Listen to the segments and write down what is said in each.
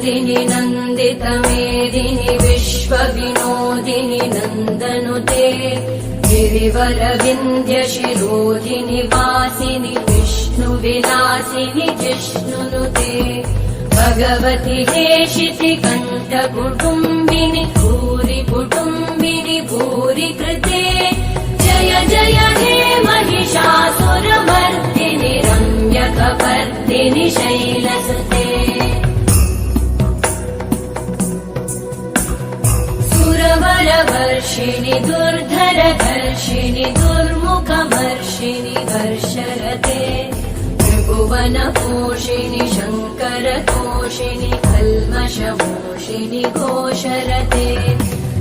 मेदिनि नन्दितमेदिनि विश्वविनोदिनि नन्दनुते गिरिवरविन्द्यशिरोधिनि वासिनि विष्णुविलासिनि जिष्णुनुते भगवति हेशिति कण्ठकुटुम्बिनि भूरि कुटुम्बिनि भूरि कृते जय जय हे महिषासुरमर्दिनि रम्यकपर्दिनि शैलसुते सुरवरवर्षिणि दुर्धरधर्षिणि दुर्मुखमर्षिणि हर्षरते त्रिभुवनपोषिणि शङ्करतोषिणि कल्मषमोषिणि घोषरते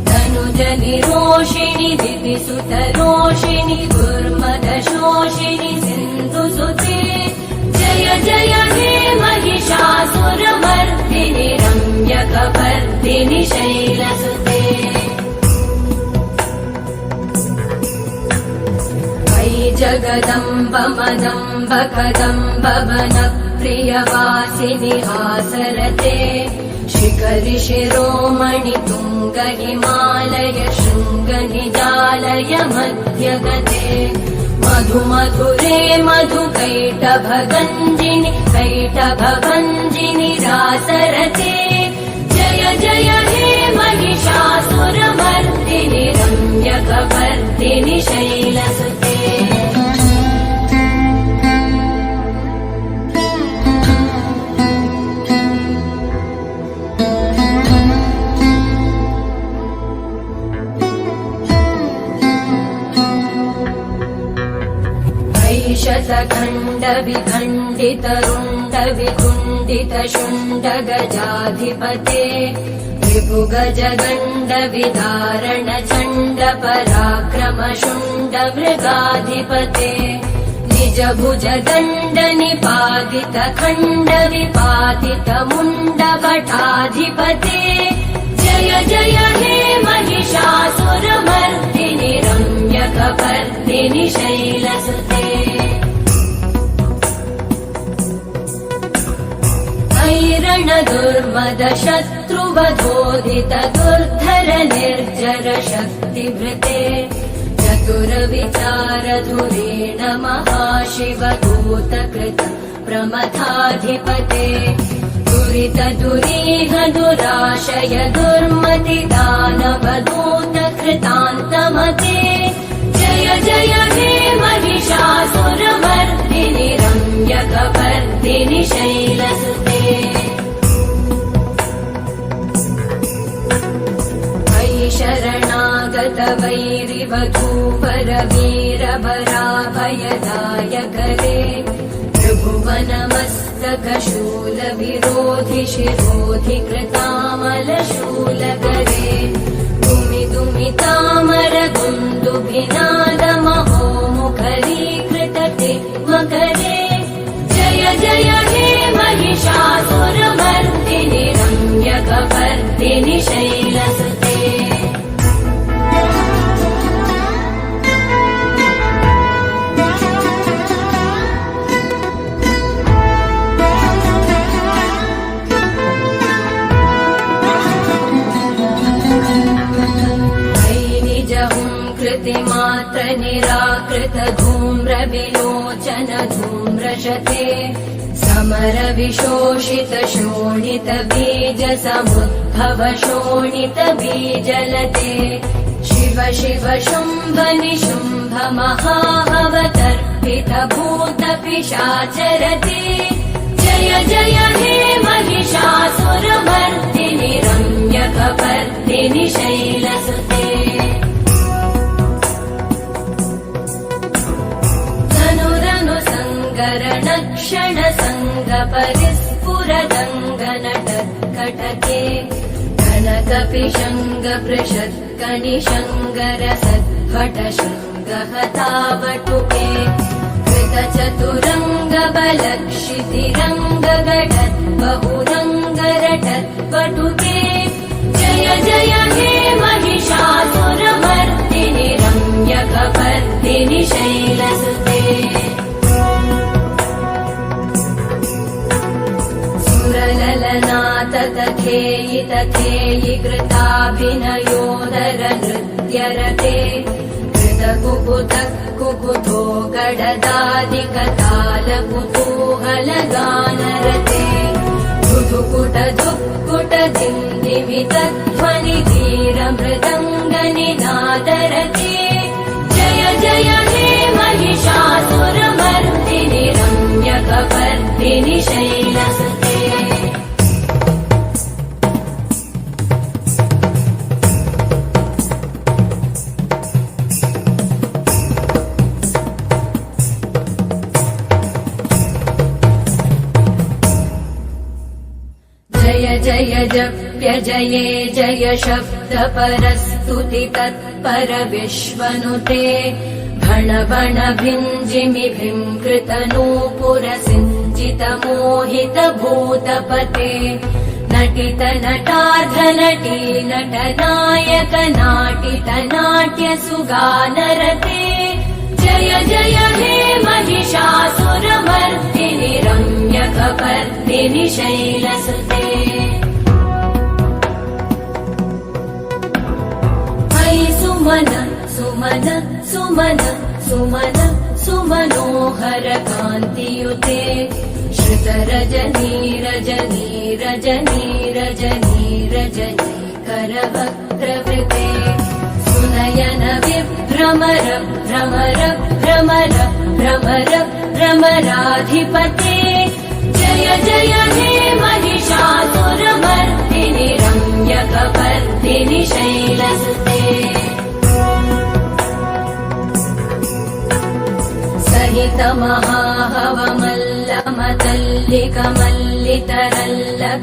तनुजनिरोषिणि दिविसुतरोषिणि दुर्मदशोषिणि सिन्धुसुते जय जय हे महिषासुरमर्दिनि रम्यकपर्दिनि शैलसुते जगदम्ब मदम्ब कदम्ब वनप्रियवासिनि हासरते शिखरि शिरोमणि तुङ्ग हिमालय शृङ्ग निजालय मध्यगते मधु मधुरे मधु कैटभगञ्जिनि कैटभभञ्जिनि रासरते जय जय हे महिषासुरमर्दिनि रम्यकपर्दिनि शैलसुते शतखण्ड विखण्डित रुण्ड वितुण्डित शुण्ड गजाधिपते त्रिभुगज गण्ड विदारण चण्ड पराक्रम शुण्ड मृगाधिपते निज भुज दण्ड निपातित खण्ड विपातित मुण्ड भटाधिपते जय जय हे महिषासुरमर्दिनि रम्यकपर्दिनि शैलसुते ऐरण दुर्मद शत्रुवधोदित दुर्धर निर्जर शक्तिभृते चतुर विचार धुरेण महाशिवदूत कृत प्रमथाधिपते दुरित दुरीह दुराशय दुर्मति दानवदूत कृतान्तमते जय जय हे महिषासुरमर्दिनि रम्यकपर्दिनि शैलसुते शरणागत वैरिवधूवर वीरभराभयदायकरे त्रिभुवनमस्तकशूल विरोधि शिरोधि कृतामलशूलकरे दुमि दुमि तामर दुन्दुभिनाद महो मुखरीकृतते मकरे जय जय हे महिषासुरमर्दिनि रम्यकपर्दिनि शैलसुते मात्र निराकृत धूम्र विलोचन धूम्रशते समर विशोषित शोणित बीज समुद्भव शोणित बीजलते शिव शिव शुम्भ निशुम्भ महावतर्पित भूत पिशाचरते जय जय हे महिषासुरमर्दिनि रम्यकपर्दिनि शैलसुते क्षण संग परिस्फुरदङ्गनटत्कटके कनकपिशङ्ग पृषत्कणिशङ्गर सद्भट शृङ्गहतावटुके कृतचतुरङ्ग बलक्षितिरङ्ग गडत् बहुरङ्गरटत्पटुके जय जय हे महिषासुरमर्दिनि रम्यकपर्दिनि शैलसुते ललनाथ तथा हेयितथेयि कृताभिनयोदर नृत्यरते कृतकुकुतः कुकुतो गडदादिकतालकुतूहलगानरते धुधुकुट धुक्कुट दिन्दिमितध्वनिधीरमृदङ्गनिनादरते जय जय हे महिषासुरमर्दिनि रम्यकपर्दिनि शैलसुते जय जय जप्य जये जय शब्द परस्तुति तत्पर विश्वनुते भण भण भिञ्जिमि भिङ्कृत नूपुर सिञ्चित मोहित भूतपते नटित नटार्ध नटी नट नायक नाटित नाट्य सुगानरते जय जय हे महिषासुरमर्दिनि रम्यकपर्दिनि शैलसुते हरि सुमन सुमन सुमन सुमन सुमनोहर कान्तियुते श्रुत रजनी रजनी रजनी रजनी रजनी करवक्त्रवृते सुनयन विभ्रमर भ्रमर भ्रमर भ्रमर भ्रमराधिपते जय जय हे महिषासुरमर्दिनि रम्यकपर्दिनि शैलसुते सहित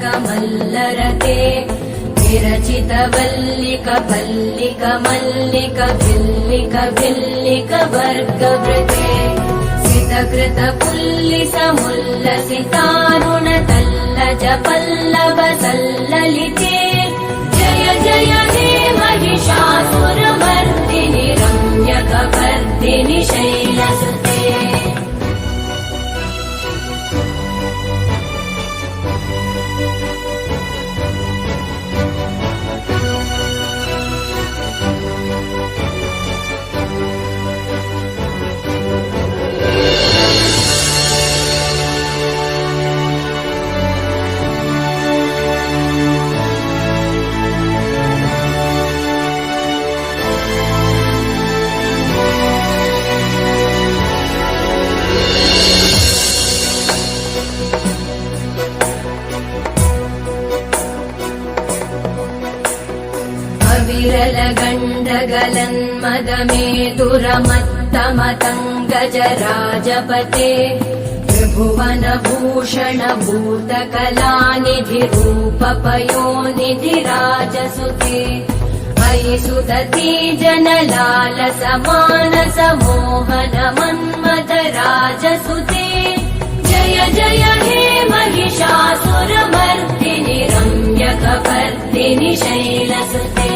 महाहवमल्लमतल्लिकमल्लितरल्लकमल्लरते विरचित वल्लिक पल्लिक मल्लिक भिल्लिक भिल्लिक वर्गवृते सितकृत पुल्लिस मुल्लसितारुण तल्लज पल्लव सल्ललिते जय जय हे महिषासुरमर्दिनि रम्यकपर्दिनि शैलसुते विरलगण्डगलन्मदमेदुरमत्तमतङ्गजराजपते त्रिभुवनभूषण भूतकलानिधिरूपपयोनिधिराजसुते अयि सुदती जनलालस मानस मोहन मन्मथराजसुते जय जय हे महिषासुरमर्दिनि रम्यकपर्दिनि शैलसुते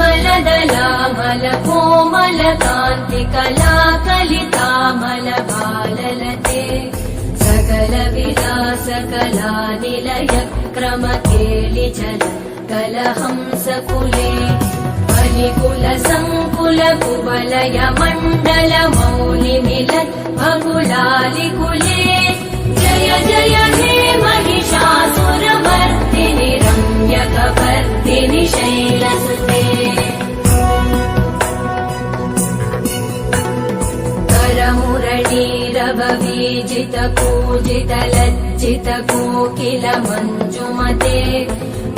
कमलदलामल कोमल कान्ति कला कलितामल भाललते सकल विलास कला निलय क्रम केलिचल कलहंस कुले बलिकुल संकुल कुवलय मण्डल मौलि मिलत् भगुलालि कुले जय जय हे महिषासुरमर्दिनि रम्यकपर्दिनि शैलसुते करमुरलीरववीजित पूजित लज्जित कोकिल मञ्जुमते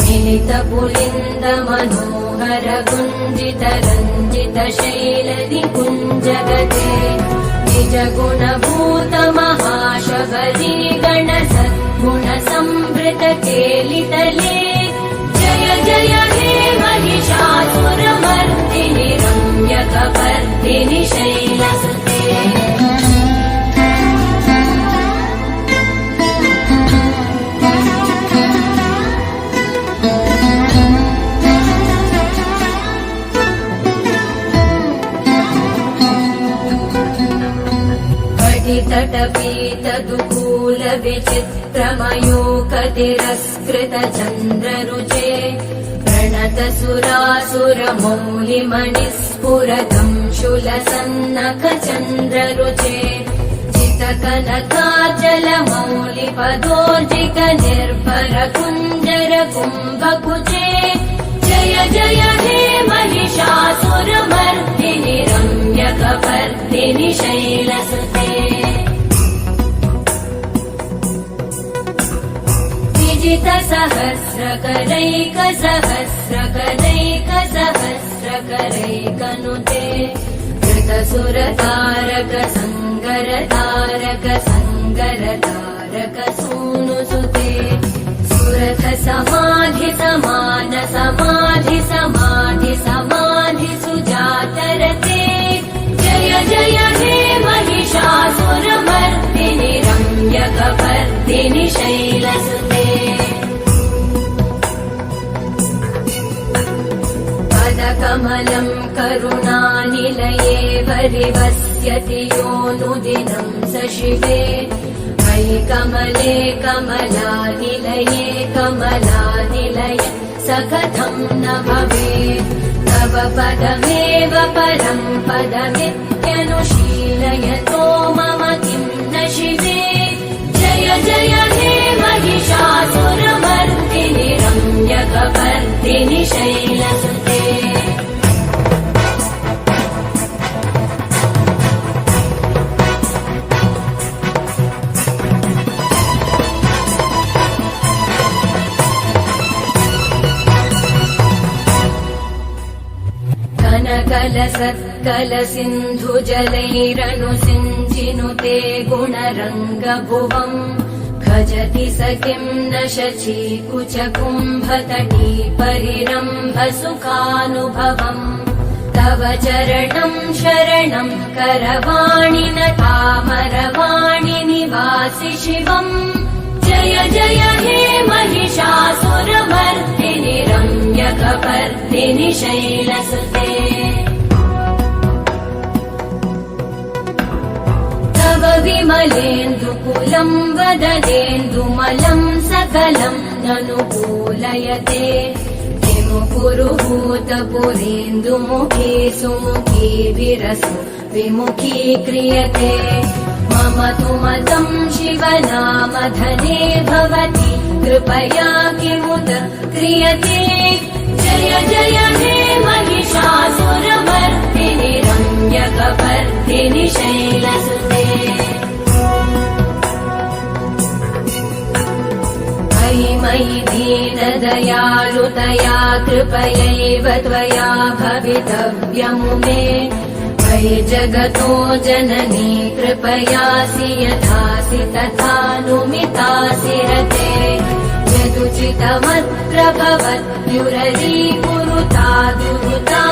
मिलित पुलिन्द मनोहर गुञ्जित रञ्जित शैल निकुञ्जगते निज गुणभूत महाशबरी गण सद्गुण संवृत केलितले जय जय हे महिषासुरमर्दिनि रम्यकपर्दिनि शैलसुते तटपीत दुकूल विचित्रमयूखतिरस्कृतचन्द्ररुचे प्रणतसुरासुरमौलिमणिस्फुरतम् शूलसन्नखचन्द्ररुचे जितकनकाचलमौलिपदोर्जितनिर्भरकुञ्जरकुम्भकुचे जय जय हे महिषासुरमर्दिनि रम्यकपर्दिनि शैलसुते विजितसहस्रकरैकसहस्रकरैकसहस्रकरैकनुते कृतसुरतारक संगरतारक संगरतारक सूनुसुते सुरथ समाधि समान समाधि समाधि समाधि सुजातरते जय जय हे महिषासुरमर्दिनि रम्यकपर्दिनि शैलसुते पदकमलं करुणानिलये परिवस्यति योऽनुदिनं स शिवे मयि कमले कमलानिलये कमलानिलय स कथं न भवेत् तव पदमेव परं पदमित्यनुशीलयतो मम किं न शिवे जय जय हे महिषासुरमर्दिनि रम्यकपर्दिनि शैलसुते कनकलसत्कलसिन्धुजलैरनुसिञ्चिनुते गुणरङ्गभुवम् भजति स किं न शचीकुचकुम्भतटी परिरम्भसुखानुभवम् तव चरणं शरणं करवाणि न तामरवाणि निवासि शिवम् जय जय हे महिषासुरमर्दिनि रम्यकपर्दिनि शैलसुते तव विमलेन्दुकुलं वदनेन्दुमलं सकलं ननुकूलयते किमुपुरुहूतपुरेन्दुमुखी सुमुखी विरसु विमुखी क्रियते मम तु मतं शिवनामधने भवति कृपया किमुत क्रियते जय जय हे महिषासुरमर्दिनि रम्यकपर्दिनि शैलसुते मयि मयि दीनदयालुतया कृपयैव त्वया भवितव्यमुमे मयि जगतो जननी कृपयासि यथासि तथानुमितासि रते यदुचितमत्र भवत्युररी कुरुता दुरुता